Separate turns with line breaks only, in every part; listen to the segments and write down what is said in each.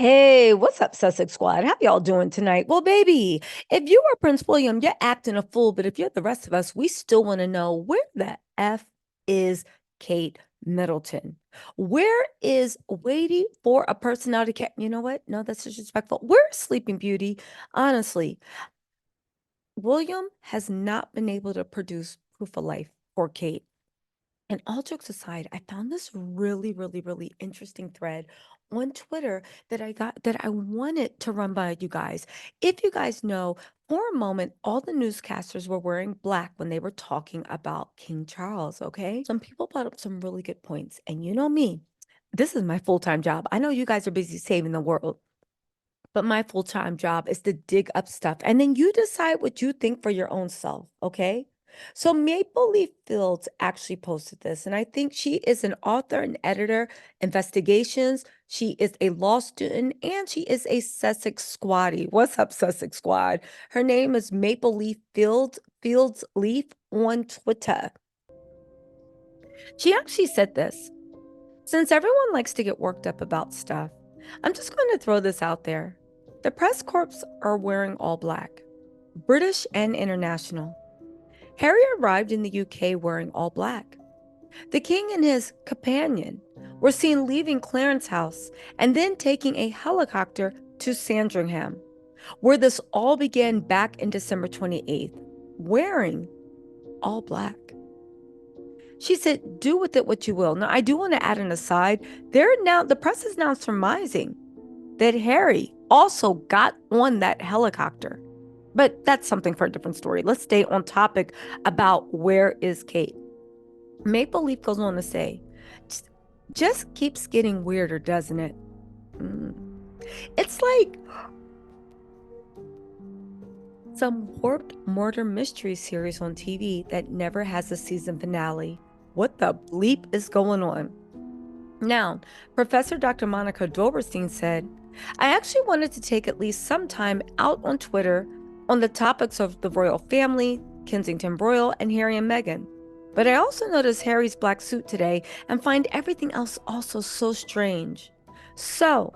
Hey, what's up, Sussex Squad? How y'all doing tonight? Well, baby, if you are Prince William, you're acting a fool. But if you're the rest of us, we still want to know where the F is Kate Middleton? Where is waiting for a personality cat? You know what? No, that's disrespectful. Where's Sleeping Beauty? Honestly, William has not been able to produce proof of life for Kate. And all jokes aside, I found this really interesting thread on Twitter that I wanted to run by you guys. If you guys know, for a moment, all the newscasters were wearing black when they were talking about King Charles, okay? Some people brought up some really good points. And you know me, this is my full-time job. I know you guys are busy saving the world. But my full-time job is to dig up stuff. And then you decide what you think for your own self, okay? So Maple Leaf Fields actually posted this, and I think she is an author and editor, investigations. She is a law student, and she is a Sussex squatty. What's up, Sussex Squad? Her name is Maple Leaf Fields Leaf on Twitter. She actually said this. Since everyone likes to get worked up about stuff, I'm just going to throw this out there. The press corps are wearing all black, British and international. Harry arrived in the UK wearing all black. The king and his companion were seen leaving Clarence House and then taking a helicopter to Sandringham, where this all began back in December 28th, wearing all black. She said, do with it what you will. Now, I do want to add an aside. The press is now surmising that Harry also got on that helicopter. But that's something for a different story. Let's stay on topic about where is Kate. Maple Leaf goes on to say, just keeps getting weirder, doesn't it? It's like some warped murder mystery series on TV that never has a season finale. What the bleep is going on? Now, Professor Dr. Monica Doberstein said, I actually wanted to take at least some time out on Twitter on the topics of the royal family, Kensington Royal, and Harry and Meghan. But I also noticed Harry's black suit today and find everything else also so strange. So,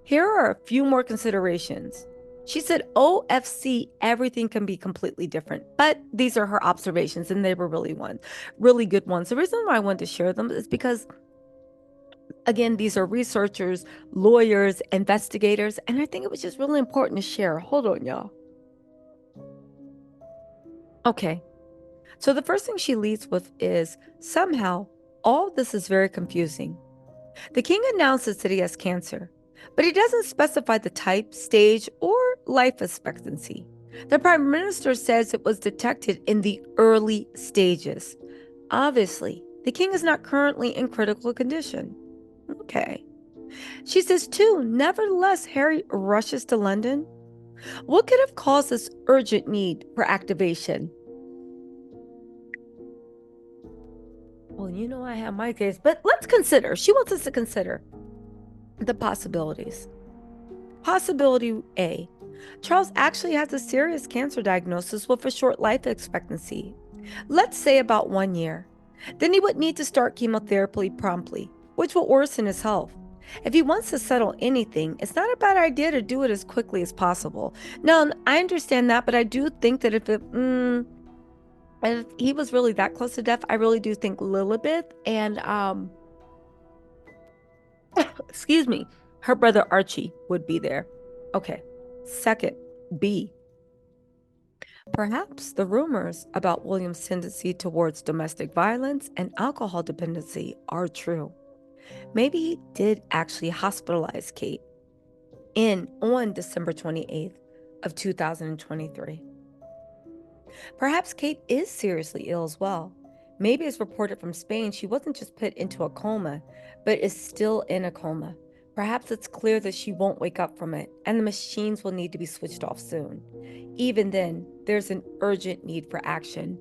here are a few more considerations. She said, OFC, everything can be completely different. But these are her observations, and they were really good ones. The reason why I wanted to share them is because, again, these are researchers, lawyers, investigators, and I think it was just really important to share. Hold on, y'all. Okay, so the first thing she leads with is somehow all this is very confusing. The king announces that he has cancer, but he doesn't specify the type, stage, or life expectancy. The prime minister says it was detected in the early stages. Obviously, the king is not currently in critical condition. Okay. She says, too, nevertheless, Harry rushes to London. What could have caused this urgent need for activation? Well, you know, I have my case, but let's consider. She wants us to consider the possibilities. Possibility A, Charles actually has a serious cancer diagnosis with a short life expectancy. Let's say about 1 year. Then he would need to start chemotherapy promptly, which will worsen his health. If he wants to settle anything, it's not a bad idea to do it as quickly as possible. Now, I understand that, but I do think that if he was really that close to death, I really do think Lilibeth and excuse me, her brother Archie would be there. Okay. Second, B. Perhaps the rumors about William's tendency towards domestic violence and alcohol dependency are true. Maybe he did actually hospitalize Kate on December 28th of 2023. Perhaps Kate is seriously ill as well. Maybe as reported from Spain, she wasn't just put into a coma, but is still in a coma. Perhaps it's clear that she won't wake up from it, and the machines will need to be switched off soon. Even then, there's an urgent need for action.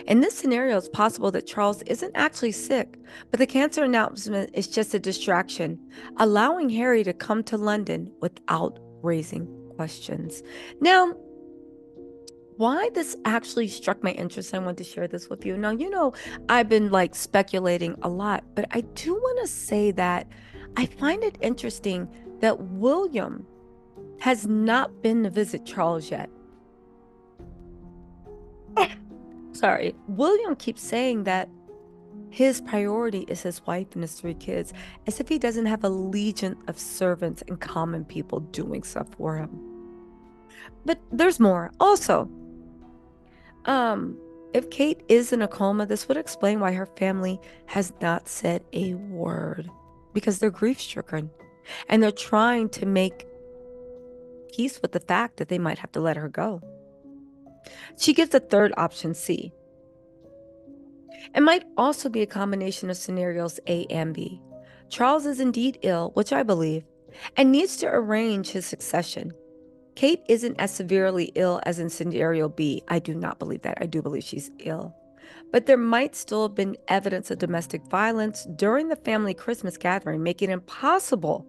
In this scenario, it's possible that Charles isn't actually sick, but the cancer announcement is just a distraction, allowing Harry to come to London without raising questions. Now, why this actually struck my interest, I want to share this with you. Now, you know, I've been speculating a lot, but I do want to say that I find it interesting that William has not been to visit Charles yet. Sorry, William keeps saying that his priority is his wife and his 3 kids, as if he doesn't have a legion of servants and common people doing stuff for him. But there's more. Also, if Kate is in a coma, this would explain why her family has not said a word, because they're grief-stricken and they're trying to make peace with the fact that they might have to let her go. She gives a third option, C. It might also be a combination of scenarios A and B. Charles is indeed ill, which I believe, and needs to arrange his succession. Kate isn't as severely ill as in scenario B. I do not believe that. I do believe she's ill. But there might still have been evidence of domestic violence during the family Christmas gathering, making it impossible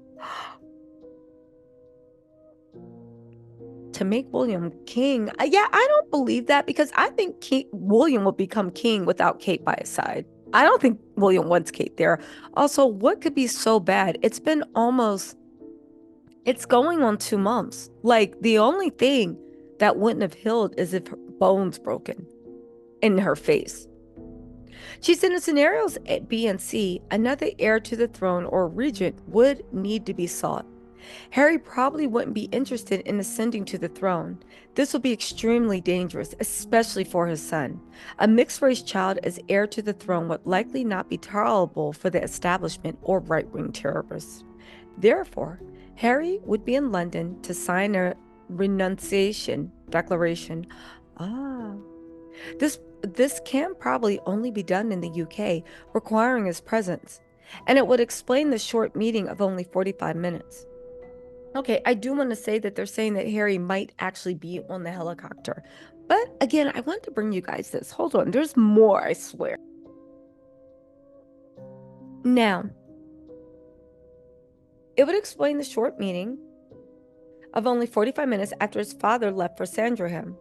to make William king. Yeah, I don't believe that, because I think William will become king without Kate by his side. I don't think William wants Kate there. Also, what could be so bad? It's going on 2 months. Like, the only thing that wouldn't have healed is if her bones broken in her face. She said in scenarios B and C, another heir to the throne or regent would need to be sought. Harry probably wouldn't be interested in ascending to the throne. This would be extremely dangerous, especially for his son. A mixed-race child as heir to the throne would likely not be tolerable for the establishment or right-wing terrorists. Therefore, Harry would be in London to sign a renunciation declaration. This can probably only be done in the UK, requiring his presence, and it would explain the short meeting of only 45 minutes. Okay, I do want to say that they're saying that Harry might actually be on the helicopter. But again, I want to bring you guys this. Hold on, there's more, I swear. Now, it would explain the short meeting of only 45 minutes after his father left for Sandringham,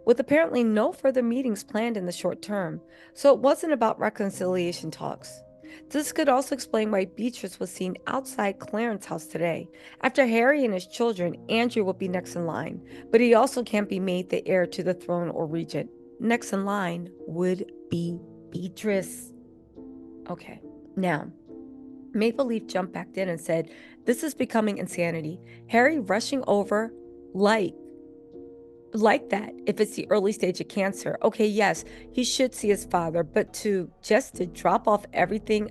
with apparently no further meetings planned in the short term, so it wasn't about reconciliation talks. This could also explain why Beatrice was seen outside Clarence's house today. After Harry and his children, Andrew will be next in line, but he also can't be made the heir to the throne or regent. Next in line would be Beatrice. Okay, now, Maple Leaf jumped back in and said, "This is becoming insanity. Harry rushing over like that if it's the early stage of cancer. Okay, yes, he should see his father, but to drop everything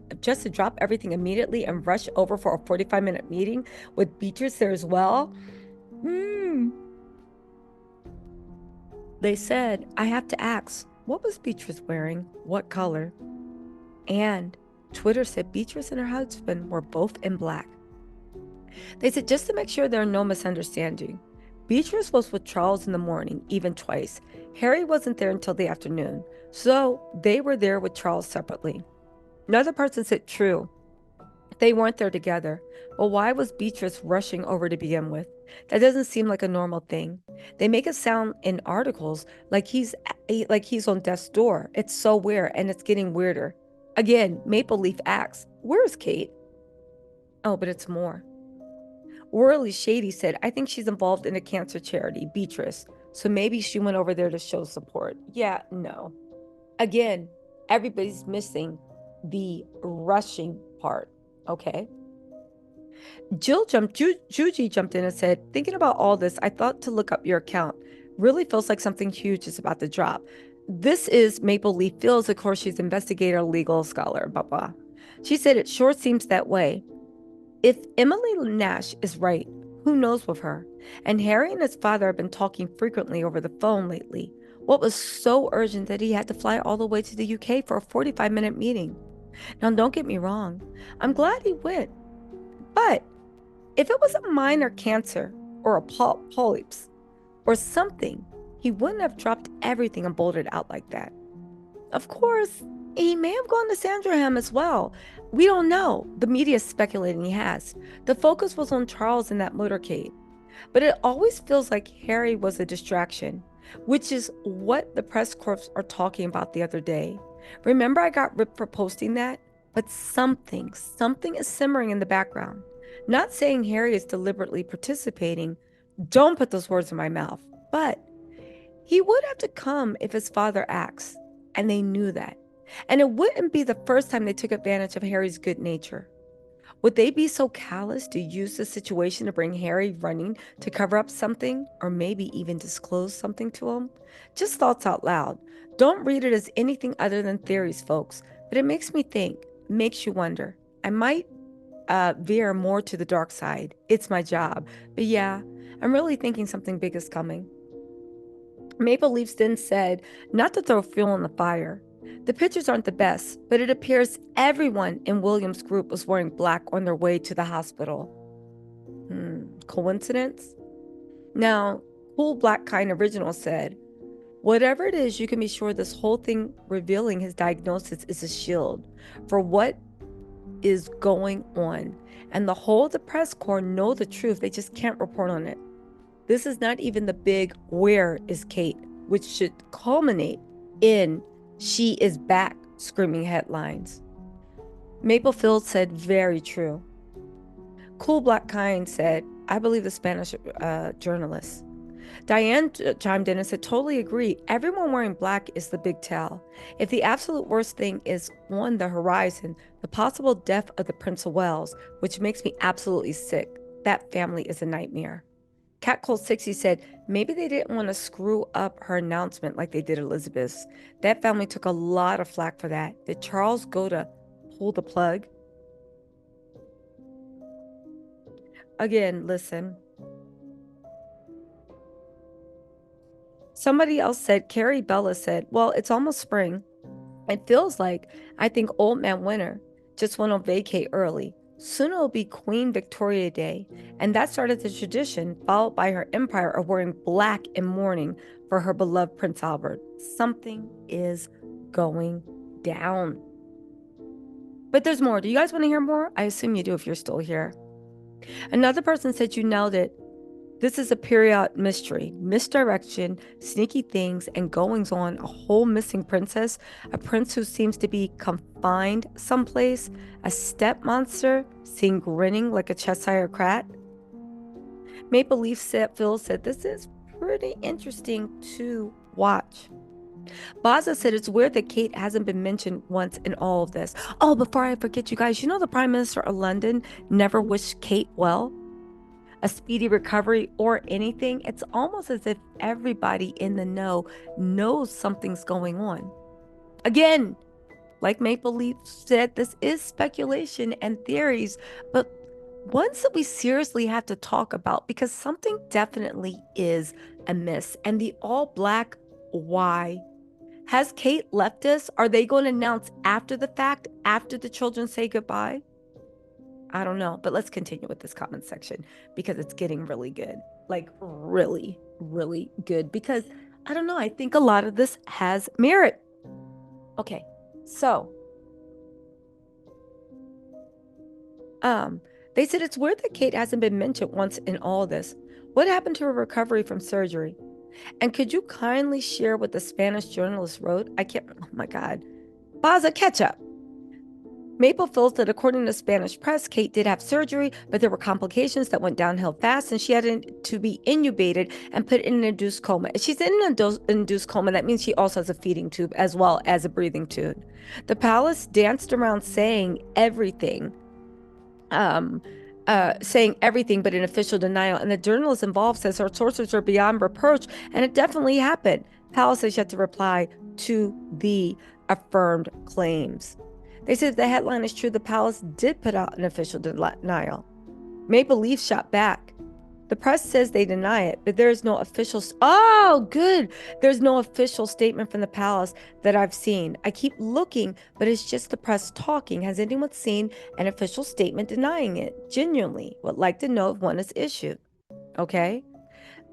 immediately and rush over for a 45-minute meeting with Beatrice there as well." They said, "I have to ask, what was Beatrice wearing? What color?" And Twitter said Beatrice and her husband were both in black. They said, "Just to make sure there are no misunderstanding, Beatrice was with Charles in the morning, even twice. Harry wasn't there until the afternoon, so they were there with Charles separately." Another person said, "True, they weren't there together, but why was Beatrice rushing over to begin with? That doesn't seem like a normal thing. They make it sound in articles like he's on death's door. It's so weird, and it's getting weirder." Again, Maple Leaf asks, "Where's Kate?" Oh, but it's more. Worley Shady said, "I think she's involved in a cancer charity, Beatrice, so maybe she went over there to show support." Yeah, no. Again, everybody's missing the rushing part, okay? Juji jumped in and said, "Thinking about all this, I thought to look up your account. Really feels like something huge is about to drop." This is Maple Leaf Fields. Of course, she's investigator, legal scholar, blah, blah. She said, "It sure seems that way. If Emily Nash is right, who knows with her? And Harry and his father have been talking frequently over the phone lately. What was so urgent that he had to fly all the way to the UK for a 45-minute meeting? Now, don't get me wrong. I'm glad he went. But if it was a minor cancer or a polyps or something, he wouldn't have dropped everything and bolted out like that. Of course, he may have gone to Sandringham as well. We don't know. The media is speculating he has. The focus was on Charles in that motorcade. But it always feels like Harry was a distraction, which is what the press corps are talking about the other day. Remember I got ripped for posting that? But something is simmering in the background. Not saying Harry is deliberately participating. Don't put those words in my mouth. But he would have to come if his father acts, and they knew that. And it wouldn't be the first time they took advantage of Harry's good nature. Would they be so callous to use the situation to bring Harry running to cover up something, or maybe even disclose something to him? Just thoughts out loud. Don't read it as anything other than theories, folks, but it makes me think, makes you wonder. I might veer more to the dark side. It's my job. But yeah, I'm really thinking something big is coming. Maple Leafs then said not to throw fuel on the fire. The pictures aren't the best, but it appears everyone in Williams' group was wearing black on their way to the hospital. Coincidence? Now, Cool Black Kind Original said, whatever it is, you can be sure this whole thing revealing his diagnosis is a shield for what is going on. And the whole of the press corps know the truth, they just can't report on it. This is not even the big "where is Kate," which should culminate in "she is back" screaming headlines. Maplefield said, very true. Cool Black Kind said, I believe the Spanish journalist. Diane chimed in and said, totally agree. Everyone wearing black is the big tell. If the absolute worst thing is on the horizon, the possible death of the Prince of Wales, which makes me absolutely sick, that family is a nightmare. Cat Cold 60 said, maybe they didn't want to screw up her announcement like they did Elizabeth's. That family took a lot of flack for that. Did Charles go to pull the plug? Again, listen. Somebody else said, Carrie Bella said, well, it's almost spring. It feels like, I think Old Man Winter just went on vacay early. Soon it'll be Queen Victoria Day, and that started the tradition, followed by her empire of wearing black in mourning for her beloved Prince Albert. Something is going down. But there's more. Do you guys want to hear more? I assume you do if you're still here. Another person said you nailed it. This is a period mystery, misdirection, sneaky things, and goings on. A whole missing princess, a prince who seems to be confined someplace, a step monster seen grinning like a Cheshire cat. Maple Leaf Phil said this is pretty interesting to watch. Baza said it's weird that Kate hasn't been mentioned once in all of this. Oh, before I forget, you guys, you know the Prime Minister of London never wished Kate well? A speedy recovery or anything. It's almost as if everybody in the know knows something's going on. Again, like Maple Leaf said, this is speculation and theories, but ones that we seriously have to talk about because something definitely is amiss. And the all black, why? Has Kate left us? Are they going to announce after the fact, after the children say goodbye? I don't know, but let's continue with this comment section because it's getting really good. Like really, really good because I don't know, I think a lot of this has merit. Okay, so they said it's weird that Kate hasn't been mentioned once in all this. What happened to her recovery from surgery? And could you kindly share what the Spanish journalist wrote? I can't, oh my God. Baza, catch up. Maple feels that according to Spanish press, Kate did have surgery, but there were complications that went downhill fast, and she had to be intubated and put in an induced coma. If she's in an induced coma, that means she also has a feeding tube as well as a breathing tube. The palace danced around saying everything, but in official denial. And the journalist involved says her sources are beyond reproach, and it definitely happened. Palace has yet to reply to the affirmed claims. They said if the headline is true, the palace did put out an official denial. Maple Leaf shot back. The press says they deny it, but there is no official. Oh, good. There's no official statement from the palace that I've seen. I keep looking, but it's just the press talking. Has anyone seen an official statement denying it? Genuinely would like to know if one is issued. Okay.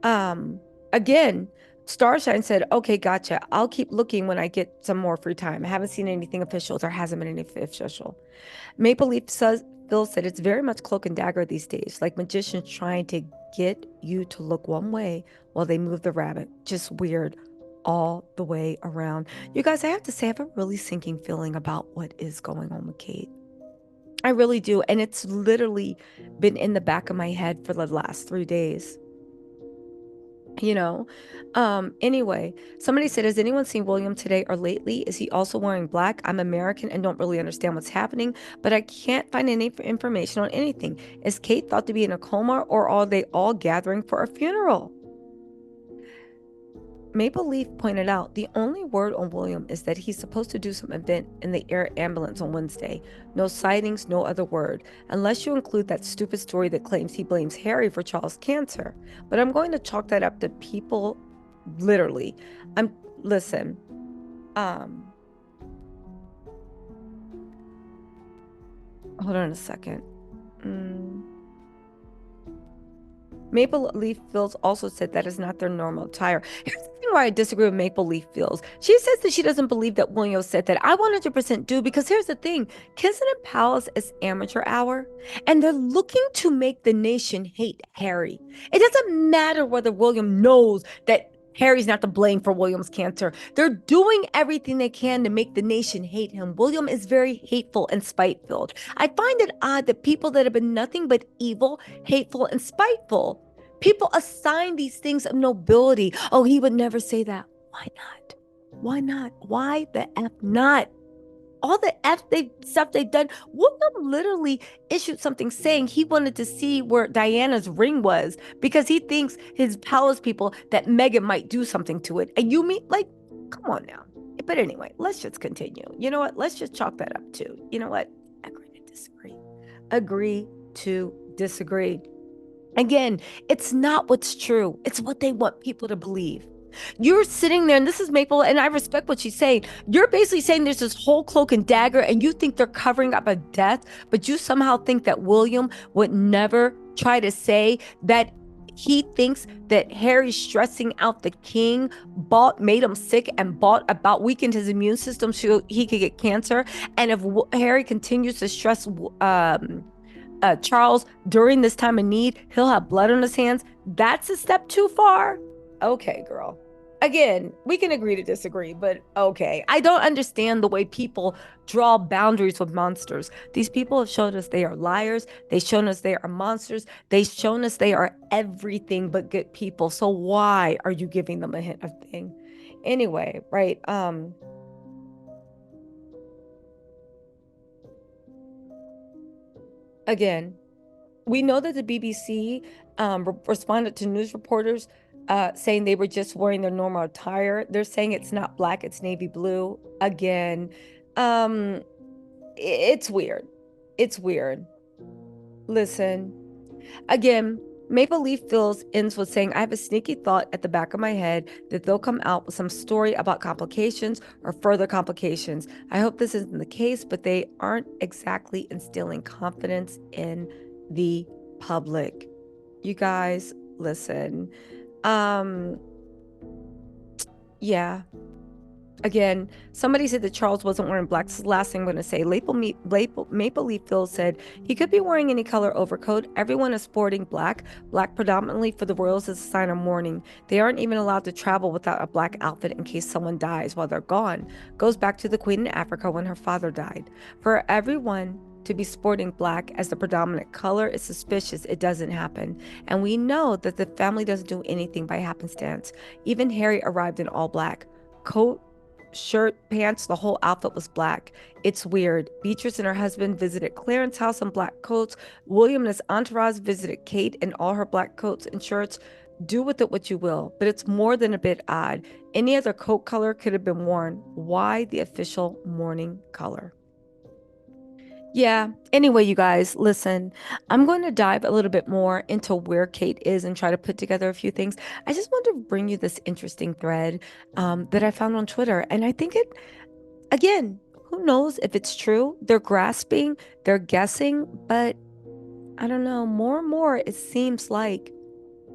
Again, Starshine said, okay, gotcha. I'll keep looking when I get some more free time. I haven't seen anything official. There hasn't been anything official. Maple Leaf says, Phil said it's very much cloak and dagger these days, like magicians trying to get you to look one way while they move the rabbit. Just weird all the way around. You guys, I have to say, I have a really sinking feeling about what is going on with Kate. I really do. And it's literally been in the back of my head for the last 3 days. You know, anyway, somebody said, has anyone seen William today or lately? Is he also wearing black? I'm American and don't really understand what's happening, but I can't find any information on anything. Is Kate thought to be in a coma, or are they all gathering for a funeral? Maple Leaf pointed out the only word on William is that he's supposed to do some event in the air ambulance on Wednesday. No sightings, no other word, unless you include that stupid story that claims he blames Harry for Charles' cancer. But I'm going to chalk that up to people, literally. Listen, hold on a second. Maple Leaf Fields also said that is not their normal attire. Here's the thing where I disagree with Maple Leaf Fields. She says that she doesn't believe that William said that. I 100% do, because here's the thing. Kensington Palace is amateur hour, and they're looking to make the nation hate Harry. It doesn't matter whether William knows that Harry's not to blame for William's cancer. They're doing everything they can to make the nation hate him. William is very hateful and spite-filled. I find it odd that people that have been nothing but evil, hateful, and spiteful, people assign these things of nobility. Oh, he would never say that. Why not? Why not? Why the F not? All the stuff they've done. William literally issued something saying he wanted to see where Diana's ring was because he thinks his palace people that Meghan might do something to it. And you mean, like, come on now. But anyway, let's just continue. You know what? Let's just chalk that up too. You know what? Agree to disagree. Agree to disagree. Again, it's not what's true. It's what they want people to believe. You're sitting there, and this is Maple, and I respect what she's saying. You're basically saying there's this whole cloak and dagger, and you think they're covering up a death, but you somehow think that William would never try to say that he thinks that Harry stressing out the king made him sick and weakened his immune system so he could get cancer. And if Harry continues to stress Charles during this time of need, he'll have blood on his hands. That's a step too far. Okay, girl. Again, we can agree to disagree, but okay. I don't understand the way people draw boundaries with monsters. These people have shown us they are liars. They've shown us they are monsters. They've shown us they are everything but good people. So why are you giving them a hint of thing? Anyway, right? Again, we know that the BBC responded to news reporters saying they were just wearing their normal attire. They're saying it's not black, it's navy blue. Again, it's weird. It's weird. Listen, again, Maple Leaf Fills ends with saying, I have a sneaky thought at the back of my head that they'll come out with some story about complications or further complications. I hope this isn't the case, but they aren't exactly instilling confidence in the public. You guys, listen. Yeah. Again, somebody said that Charles wasn't wearing black. This is the last thing I'm going to say. Maple Leaf Phil said he could be wearing any color overcoat. Everyone is sporting black. Black predominantly for the royals is a sign of mourning. They aren't even allowed to travel without a black outfit in case someone dies while they're gone. Goes back to the Queen in Africa when her father died. For everyone to be sporting black as the predominant color is suspicious. It doesn't happen. And we know that the family doesn't do anything by happenstance. Even Harry arrived in all black. Coat, shirt, pants, the whole outfit was black. It's weird. Beatrice and her husband visited Clarence's house in black coats. William and his entourage visited Kate in all her black coats and shirts. Do with it what you will, but it's more than a bit odd. Any other coat color could have been worn. Why the official mourning color? Yeah. Anyway, you guys, listen, I'm going to dive a little bit more into where Kate is and try to put together a few things. I just want to bring you this interesting thread that I found on Twitter. And I think again, who knows if it's true? They're grasping, they're guessing, but I don't know. More and more, it seems like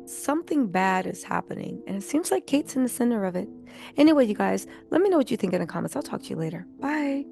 something bad is happening. And it seems like Kate's in the center of it. Anyway, you guys, let me know what you think in the comments. I'll talk to you later. Bye.